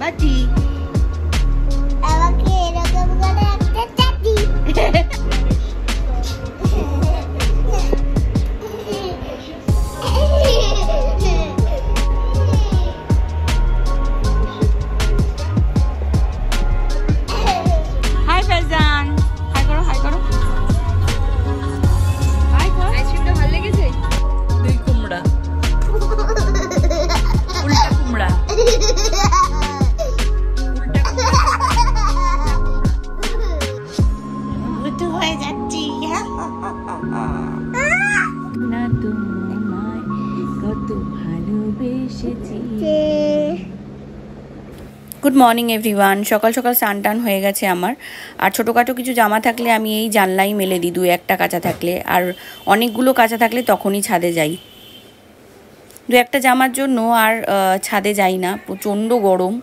বাটি আমাকে এরকম করে একটা চাটি হাই ফেজান হাই করো হাই করো হাই করো আইসক্রিমটা ভালো লেগেছে দুই কুমড়া উল্টা কুমড়া বুদ্ধ হয়ে যাচ্ছি না তোমায় কত ভালোবেসেছি। Good morning everyone. সকাল সকাল স্নান টান হয়ে গেছে আমার। আর ছোটোখাটো কিছু জামা থাকলে আমি এই জানলাই মেলে দিই, দু একটা কাঁচা থাকলে। আর অনেকগুলো কাঁচা থাকলে তখনই ছাদে যাই। দু একটা জামার জন্য আর ছাদে যাই না, প্রচণ্ড গরম।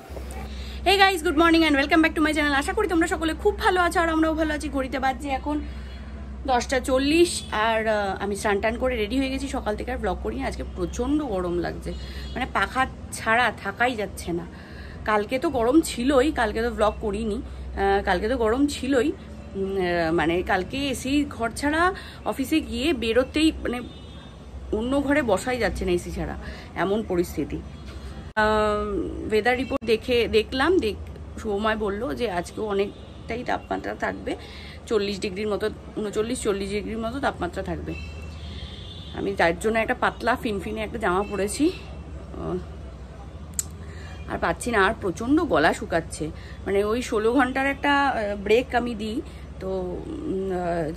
Hey guys, good morning and welcome back to my channel. আশা করি তোমরা সকলে খুব ভালো আছো আর আমরাও ভালো আছি। ঘড়িতে বাজছে এখন 10:40 আর আমি স্নান টান করে রেডি হয়ে গেছি। সকাল থেকে আর ব্লগ করিনি, আজকে প্রচণ্ড গরম লাগছে, মানে পাখা ছাড়া থাকাই যাচ্ছে না। কালকে তো গরম ছিলই, কালকে তো ব্লগ করিনি, কালকে তো গরম ছিলই, মানে কালকে এসি ঘর ছাড়া অফিসে গিয়ে বেরোতেই মানে অন্য ঘরে বসাই যাচ্ছে না এসি ছাড়া, এমন পরিস্থিতি। ওয়েদার রিপোর্ট দেখলাম, সময় বললো যে আজকেও অনেকটাই তাপমাত্রা থাকবে, 40 ডিগ্রির মতো, 39-40 ডিগ্রির মতো তাপমাত্রা থাকবে। আমি তার জন্য একটা পাতলা ফিনফিনে একটা জামা পরেছি, আর পাচ্ছি না, আর প্রচণ্ড গলা শুকাচ্ছে। মানে ওই 16 ঘন্টার একটা ব্রেক আমি দিই, তো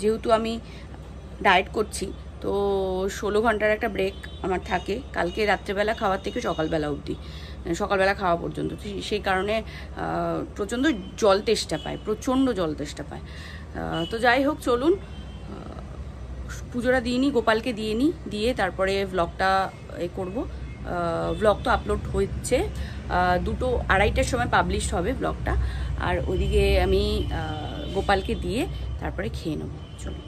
যেহেতু আমি ডায়েট করছি তো 16 ঘন্টার একটা ব্রেক আমার থাকে কালকে রাত্রেবেলা খাওয়ার থেকে সকালবেলা অবধি, সকালবেলা খাওয়া পর্যন্ত। সেই কারণে প্রচণ্ড জল তেষ্টা পায়, প্রচণ্ড জল তেষ্টা পায়। তো যাই হোক, চলুন পুজোটা দিয়ে নিই, গোপালকে দিয়ে তারপরে ভ্লগটা করব। ভ্লগ তো আপলোড হচ্ছে, 2-2:30টার সময় পাবলিশ হবে ভ্লগটা। আর ওইদিকে আমি গোপালকে দিয়ে তারপরে খেয়ে নেব। চলুন।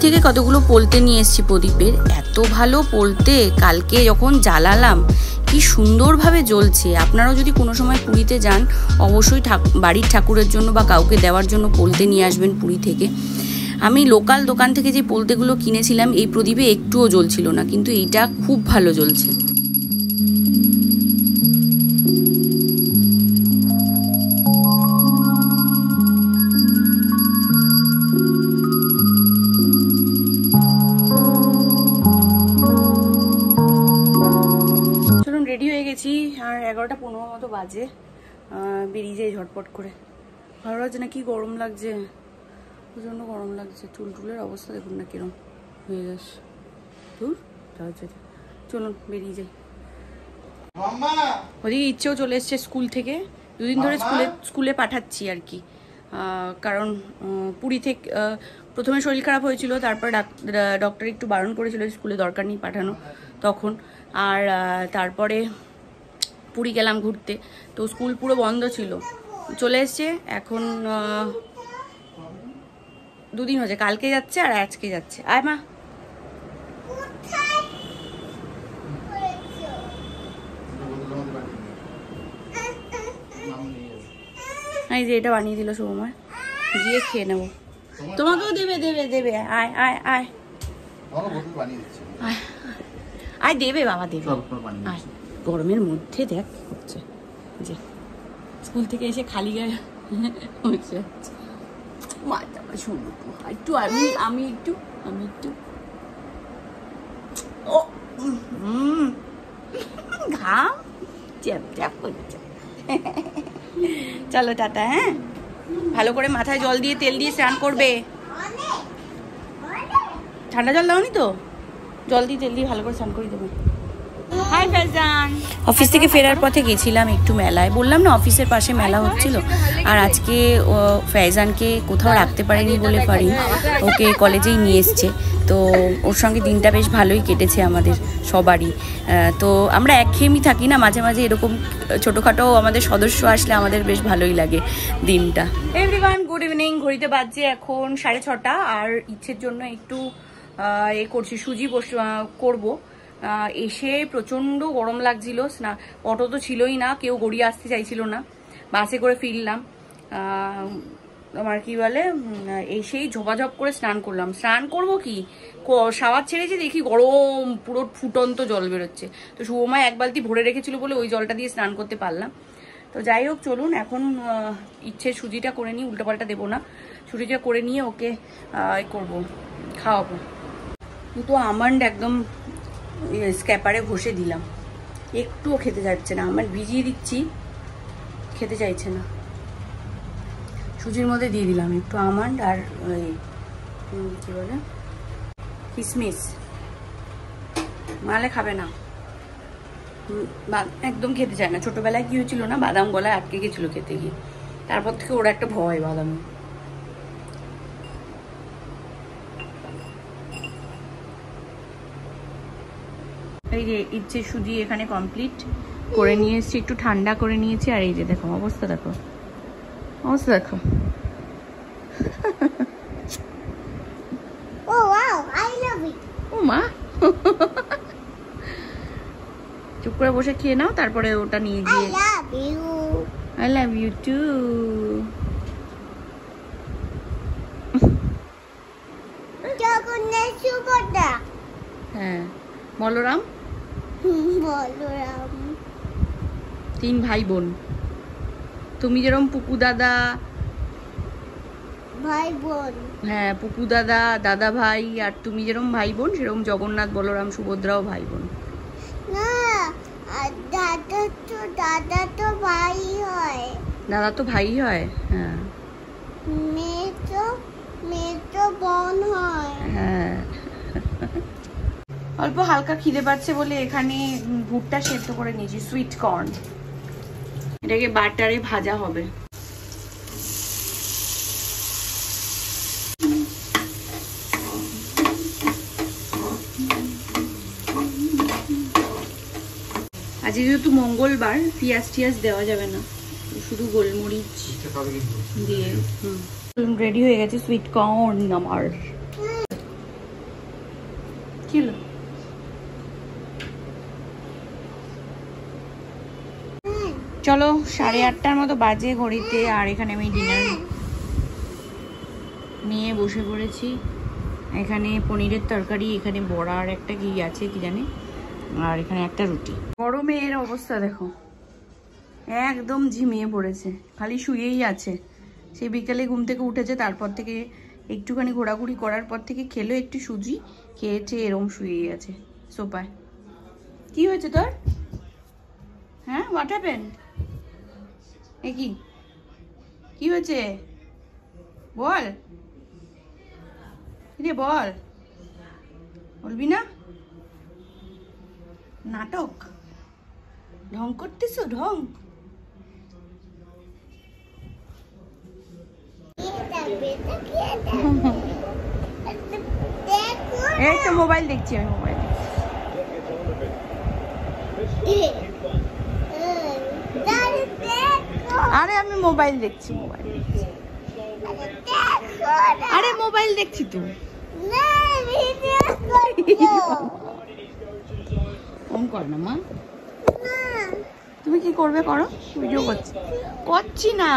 থেকে কতগুলো পোলতে নিয়ে এসেছি প্রদীপের, এত ভালো পোলতে, কালকে যখন জ্বালালাম কি সুন্দরভাবে জ্বলছে। আপনারাও যদি কোনো সময় পুরীতে যান অবশ্যই বাড়ির ঠাকুরের জন্য বা কাউকে দেওয়ার জন্য পোলতে নিয়ে আসবেন পুরী থেকে। আমি লোকাল দোকান থেকে যে পোলতেগুলো কিনেছিলাম এই প্রদীপে একটুও জ্বলছিল না, কিন্তু এইটা খুব ভালো জ্বলছে। রেডি হয়ে গেছি আর 11:15 মতো বাজে, বেরিয়ে যাই ঝটপট করে। ভালো লাগছে না, কি গরম লাগছে, প্রচণ্ড গরম লাগছে। চুলের অবস্থা দেখুন না কিরম হয়ে গেছে। চলুন বেরিয়ে যাই। ওদিকে ইচ্ছেও চলে এসছে স্কুল থেকে, দুদিন ধরে স্কুলে পাঠাচ্ছি আর কি। কারণ পুরী থেকে প্রথমে শরীর খারাপ হয়েছিল, তারপর ডক্টর একটু বারণ করেছিল স্কুলে দরকার নেই পাঠানো তখন। আর তারপরে পুরী গেলাম ঘুরতে, তো স্কুল পুরো বন্ধ ছিল, চলে এসছে। এখন 2 দিন হয়েছে, কালকে যাচ্ছে আর আজকে যাচ্ছে। আয় মা, এই যে এটা বানিয়ে দিল সৌমার, গিয়ে খেয়ে নেবো। তোমাকেও দেবে দেবে দেবে, আয় আয় আয় আয়, দেবে বাবা দেবে। আয়, গরমের মধ্যে দেখ কি করছে, যে স্কুল থেকে এসে খালি গায়ে হচ্ছে মাথা শুনবো একটু, আমি একটু ও ঘাম চ্যাপ চ্যাপ করছে। চলো টাটা। হ্যাঁ, ভালো করে মাথায় জল দিয়ে তেল দিয়ে স্নান করবে। ঠান্ডা জল দাওনি তো, জল দিয়ে তেল দিয়ে ভালো করে স্নান করে দেবে। হাই ফেজান। অফিস থেকে ফেরার পথে গেছিলাম একটু মেলায়, বললাম না অফিসের পাশে মেলা হচ্ছিল। আর আজকে ফেজানকে কোথাও রাখতে পারেনি বলে ফারিন ওকে কলেজেই নিয়ে এসছে, তো ওর সঙ্গে দিনটা বেশ ভালোই কেটেছে আমাদের সবারই। তো আমরা একঘেয়েমি থাকি না, মাঝে মাঝে এরকম ছোটোখাটো আমাদের সদস্য আসলে আমাদের বেশ ভালোই লাগে দিনটা। Everyone, good evening. ঘড়িতে বাজছে এখন 6:30, আর ইচ্ছের জন্য একটু করছি, সুজি করবো। এসে প্রচণ্ড গরম লাগছিল, অটো তো ছিলই না, কেউ গড়িয়ে আসতে চাইছিল না, বাসে করে ফিরলাম। আমার কি বলে, এসেই ঝপাঝপ করে স্নান করলাম। স্নান করবো কি, শাওয়ার ছেড়েছি, দেখি গরম পুরো ফুটন্ত জল বেরোচ্ছে। তো শুভমা এক বালতি ভরে রেখেছিল বলে ওই জলটা দিয়ে স্নান করতে পারলাম। তো যাই হোক, চলুন এখন ইচ্ছে সুজিটা করে নিই, উল্টোপাল্টা দেবো না। সুজিটা করে নিয়ে ওকে করবো, খাওয়াবো। কিন্তু আমন্ড একদম স্ক্যাপারে ঘষে দিলাম, একটুও খেতে চাইছে না। আমার ভিজিয়ে দিচ্ছি, খেতে চাইছে না। সুজির মধ্যে দিয়ে দিলাম একটু আমন্ড আর কি বলে কিশমিশ, নাহলে খাবে না, একদম খেতে চায় না। ছোটবেলায় কি হয়েছিল না, বাদাম গলায় আটকে গেছিল খেতে গিয়ে, তারপর থেকে ওরা একটা ভয় বাদাম। এই যে ইচ্ছে সুজি এখানে কমপ্লিট করে নিয়ে এসেছি, একটু ঠান্ডা করে নিয়েছি। আর এই যে দেখো অবস্থা, দেখো অবস্থা দেখো। ও ওয়াও, আই লাভ ইট। ও মা, চুপ করে বসে খেয়ে নাও, তারপরে ওটা নিয়ে গিয়ে। I love you. I love you too. Jagannath Subhadra. হ্যাঁ, বলরাম, বলরাম 3 ভাই বোন। তুমি যেরকম পুকু দাদা ভাই বোন। হ্যাঁ, পুকু দাদা দাদা ভাই, আর তুমি যেরকম ভাই বোন সেরকম জগন্নাথ বলরাম সুভদ্রাও ভাই বোন। না, দাদা তো ভাই হয়। দাদা তো ভাই হয়, হ্যাঁ। মেয়ে তো বোন হয়। হ্যাঁ। অল্প হালকা খিদে পাচ্ছে বলে এখানে ভুট্টা সেদ্ধ করে নিয়েছি, সুইট কর্ন। এটাকে বাটারে ভাজা হবে। আজকে যেহেতু মঙ্গলবার, পিঁয়াজ টিয়াজ দেওয়া যাবে না, শুধু গোলমরিচ দিয়ে। রেডি হয়ে গেছে সুইট কর্ন আমার। কি হলো? চলো, 8:30 মতো বাজে ঘড়িতে, আর এখানে আমি ডিনার নিয়ে বসে পড়েছি। এখানে পনিরের তরকারি, এখানে বড়ার একটা কি আছে কি জানি, আর এখানে একটা রুটি। গরমের অবস্থা দেখো, একদম ঝিমিয়ে পড়েছে, খালি শুয়েই আছে। সেই বিকালে ঘুম থেকে উঠেছে, তারপর থেকে একটুখানি ঘোরাঘুরি করার পর থেকে খেলো একটু সুজি, খেয়েছে এরম শুয়েই আছে সোফায়। কি হয়েছে তোর? হ্যাঁ, হোয়াট হ্যাপেন্ড? এ কি হয়েছে বল রে, বল, বলবি না? নাটক ঢং করতেছো, ঢং। এই তো মোবাইল দেখছি, আমি মোবাইল দেখছি। আরে আমি মোবাইল দেখছি, মোবাইল দেখছি। আরে মোবাইল দেখছি তো। অন কর না মা, তুমি কি করবে করো, ভিডিও করছি না।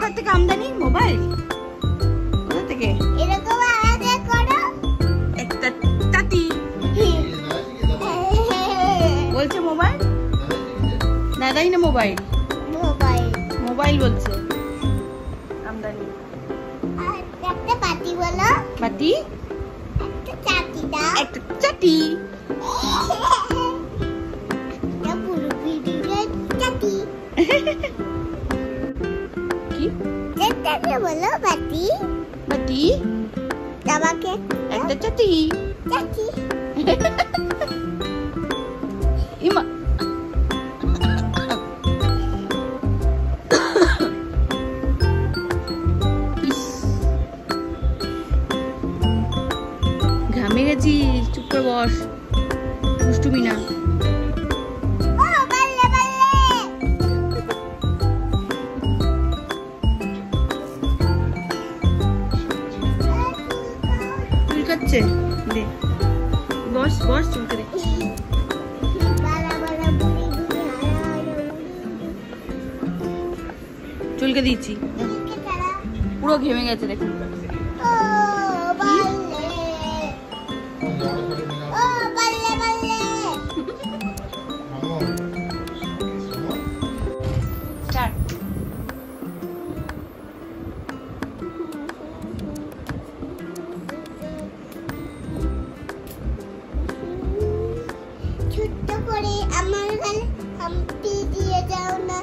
কোথা থেকে আমদানি? মোবাইল কোথা থেকে? এরকম আগে করো। একটা চাটি বলছে মোবাইল। দাদাই না মোবাইল? মোবাইল। মোবাইল বলছে আমদানি। আর একটা পাটি বলো। পাটি। একটা চাটি দাও। একটা চাটি। এটা পুরো ভিডিও চাটি। কি? একটা বলো পাটি। পাটি। আমাকে একটা চাটি। চাটি। ইমা ঘামে গেছি। চুপ করে বস, দুষ্টুমি না। ও বাল্লে বাল্লে। চুল কাটছে, দে বস বস, চুল করে। বালা বালা বুড়ি বুড়ি হারা চুলকে দিচ্ছি, বুড়ি তারা। পুরো ঘেমে গেছে দেখুন। ও বাল্লে। ও বাল্লে বাল্লে। স্টার্ট। ছোট্ট করে আমার গালে হামটি দিয়ে যাও না।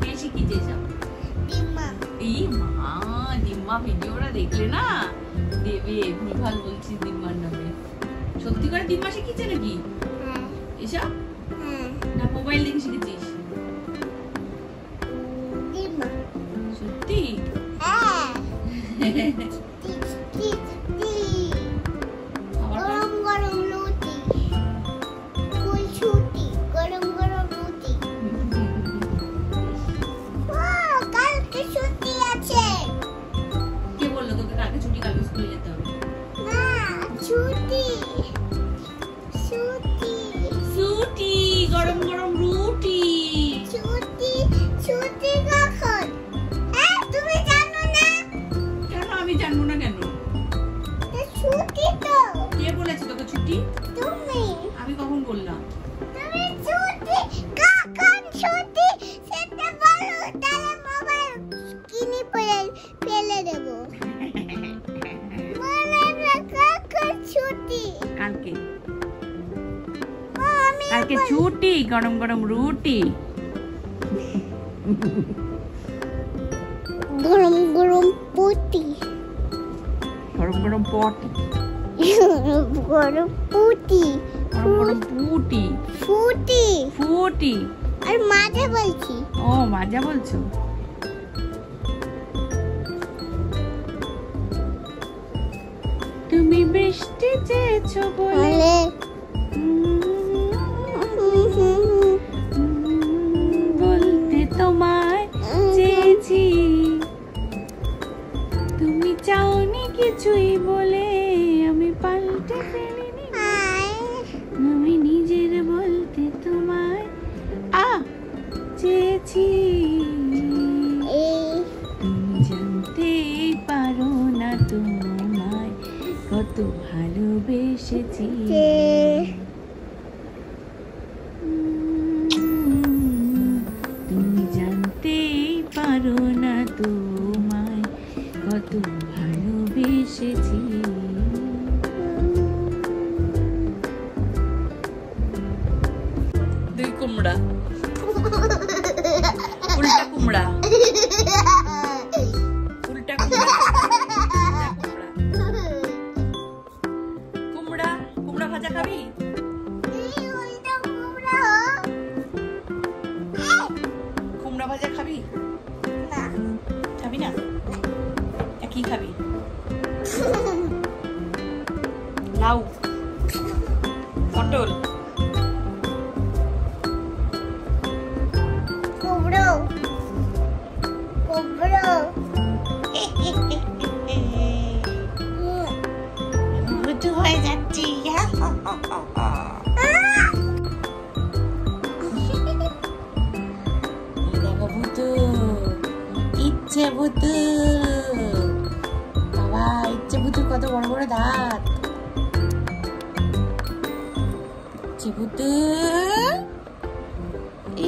বেশি কি চেয়েছো? ডিম্মা। এই মা, দিম্মা ভিডিওটা দেখলে না দেবে। ভুলভাল বলছিস দিম্মার নামে। সত্যি করে দিম্মা শিখেছে নাকি হ্যাঁ এসব? হ্যাঁ না মোবাইল দেখে শিখেছিস? ডিম্মা। সত্যি? হ্যাঁ টি আমার গরম গরম রুটি। ফুল ছুটি গরম গরম রুটি। ও কালকে ছুটি আছে। কে বললো তোকে কালকে ছুটি? কালকে স্কুলে যেতে হবে। না ছুটি ছুটি ছুটি, গরম গরম রুটি। ছুটি ছুটি কখন? হ্যাঁ তুমি জানো না? কেন আমি জানবো না কেন? ছুটি তো কে বলেছে তোকে ছুটি? তুমি আমি কখন বললাম? তুমি ছুটি কখন ছুটি সেটা বলো, তাহলে মোবাইল কিনে ফেলে দেবো। বলো না কখন ছুটি? কালকে। ও আমি কালকে ছুটি, গরম গরম রুটি। গরম গরম পুটি। গরম গরম পটি। গরম পুটি। গরম গরম পুটি। ফুটি ফুটি। আর মাঝে বলছি। ও মাজা বলছো? তুমি বৃষ্টি চেয়েছো বলে বলতে তোমায় চেয়েছি। তুমি চাওনি কিছুই বলে আমি পাল্টে ফেলিনি। আমি নিজের বলতে তোমায় চেয়েছি। তুমি জানতেই পারো না তোমায় কত ভালোবেসেছি। তুমি জানতেই পারো না তোমায় কত ভালোবেসেছি। দুই কুমড়া, উল্টা কুমড়া, উল্টা কুমড়া, কুমড়া, কুমড়া ভাজা খাবি? কুমড়া ভাজা খাবি? খাবি না? কি খাবি? লাউ, পটল, কুমড়ো কুমড়ো ভূত হয়ে যাচ্ছি। দেখো ভূত। ইচ্ছে পুতুল, বাবা ইচ্ছে পুতুল কত বড় বড় দাঁত। ইচ্ছে পুতুল,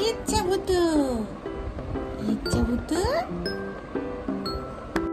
ইচ্ছে পুতুল, ইচ্ছে পুতুল।